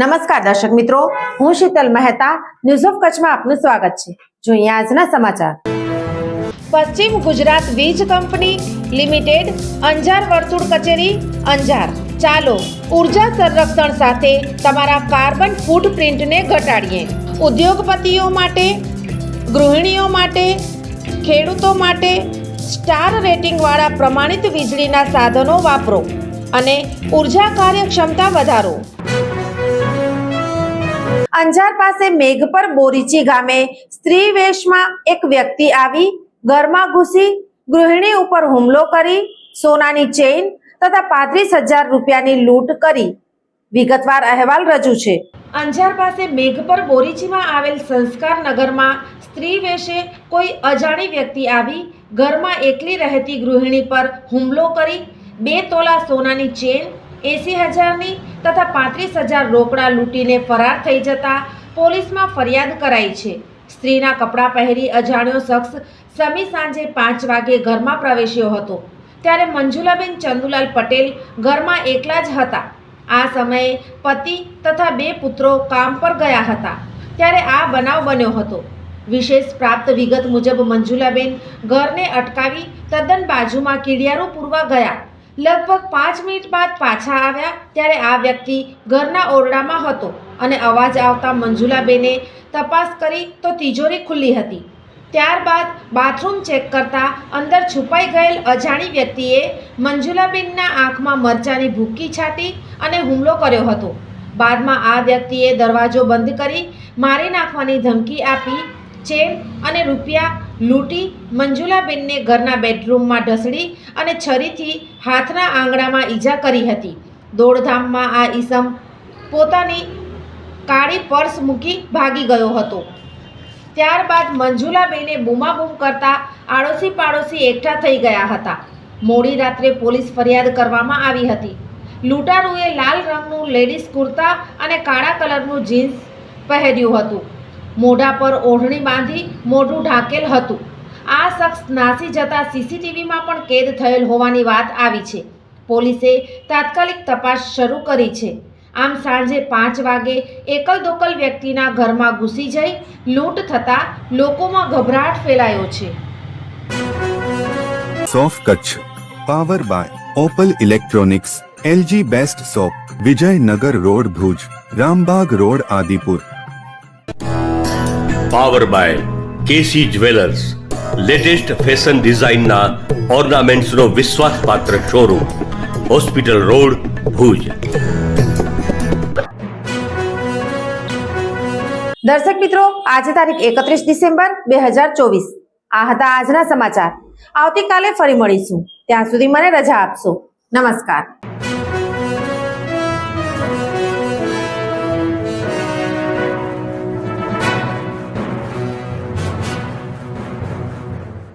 નમસ્કાર દર્શક મિત્રો, હું શીતલ મહેતા ન્યૂઝ ઓફ કચ્છમાં આપનું સ્વાગત છે। જોઈએ આજના સમાચાર। પશ્ચિમ ગુજરાત વીજ કંપની લિમિટેડ અંજાર વર્તુળ કચેરી અંજાર। ચાલો ઉર્જા સંરક્ષણ સાથે તમારા કાર્બન ફૂટપ્રિન્ટને ઘટાડીએ। ઉદ્યોગપતિઓ માટે, ગૃહિણીઓ માટે, ખેડૂતો માટે સ્ટાર રેટિંગવાળા પ્રમાણિત વીજળીના સાધનો વાપરો અને ઉર્જા કાર્યક્ષમતા વધારો। અંજાર પાસે મેઘપર બોરીચી ગામે સ્ત્રી વેશમાં એક વ્યક્તિ આવી ઘરમાં ઘૂસી ગૃહિણી ઉપર હુમલો કરી સોનાની ચેઇન તથા 35,000 રૂપિયાની લૂંટ કરી। વિગતવાર અહેવાલ રજૂ છે। અંજાર પાસે મેઘપર બોરીચીમાં આવેલ સંસ્કાર નગરમાં સ્ત્રી વેશે કોઈ અજાણી વ્યક્તિ આવી ઘરમાં એકલી રહેતી ગૃહિણી પર હુમલો કરી 2 તોલા સોનાની ચેઇન 80,000ની તથા 35,000 રોકડા લૂંટીને ફરાર થઈ જતા પોલીસમાં ફરિયાદ કરાઈ છે। સ્ત્રીના કપડાં પહેરી અજાણ્યો શખ્સ સમી સાંજે 5 વાગે ઘરમાં પ્રવેશ્યો હતો ત્યારે મંજુલાબેન ચંદુલાલ પટેલ ઘરમાં એકલા જ હતા। આ સમયે પતિ તથા 2 પુત્રો કામ પર ગયા હતા ત્યારે આ બનાવ બન્યો હતો। વિશેષ પ્રાપ્ત વિગત મુજબ મંજુલાબેન ઘરને અટકાવી તદ્દન બાજુમાં કીડિયારું પૂરવા ગયા। લગભગ 5 મિનિટ બાદ પાછા આવ્યા ત્યારે આ વ્યક્તિ ઘરના ઓરડામાં હતો અને અવાજ આવતા મંજુલાબેને તપાસ કરી તો તિજોરી ખુલ્લી હતી। ત્યારબાદ બાથરૂમ ચેક કરતા અંદર છુપાઈ ગયેલ અજાણી વ્યક્તિએ મંજુલાબેનના આંખમાં મરચાની ભૂકી છાંટી અને હુમલો કર્યો હતો। બાદમાં આ વ્યક્તિએ દરવાજો બંધ કરી મારી નાખવાની ધમકી આપી ચેન અને રૂપિયા લૂંટી મંજુલાબેનને ઘરના બેડરૂમમાં ઢસડી અને છરીથી હાથના આંગળામાં ઈજા કરી હતી। દોડધામમાં આ ઈસમ પોતાની કાળી પર્સ મૂકી ભાગી ગયો હતો। ત્યારબાદ મંજુલાબેને બૂમાબૂમ કરતા આડોશી પાડોશી એકઠા થઈ ગયા હતા। મોડી રાત્રે પોલીસ ફરિયાદ કરવામાં આવી હતી। લૂંટારૂએ લાલ રંગનું લેડીઝ કુર્તા અને કાળા કલરનું જીન્સ પહેર્યું હતું। મોઢા પર ઓઢણી બાંધી મોઢું ઢાંકેલ હતું। આ શખ્સ નાસી જતા સીસીટીવીમાં પણ કેદ થયેલ હોવાની વાત આવી છે। પોલીસે તાત્કાલિક તપાસ શરૂ કરી છે। આમ સાંજે 5 વાગે એકલ દોકલ વ્યક્તિના ઘરમાં ઘૂસી જઈ લૂંટ થતા લોકોમાં ગભરાટ ફેલાયો છે। સોફ Kutch power by Opal electronics, LG best shop, Vijaynagar road Bhuj, Rambag road Adipur. Power by KC jewellers, latest fashion ડિઝાઇનના ઓર્નામેન્ટ્સનો વિશ્વાસપાત્ર શોરૂમ, હોસ્પિટલ રોડ ભુજ। દર્શક મિત્રો, આજે તારીખ 31 ડિસેમ્બર 2024 આ હતા આજના સમાચાર। આવતીકાલે ફરી મળીશું, ત્યાં સુધી મને રજા આપશો। નમસ્કાર।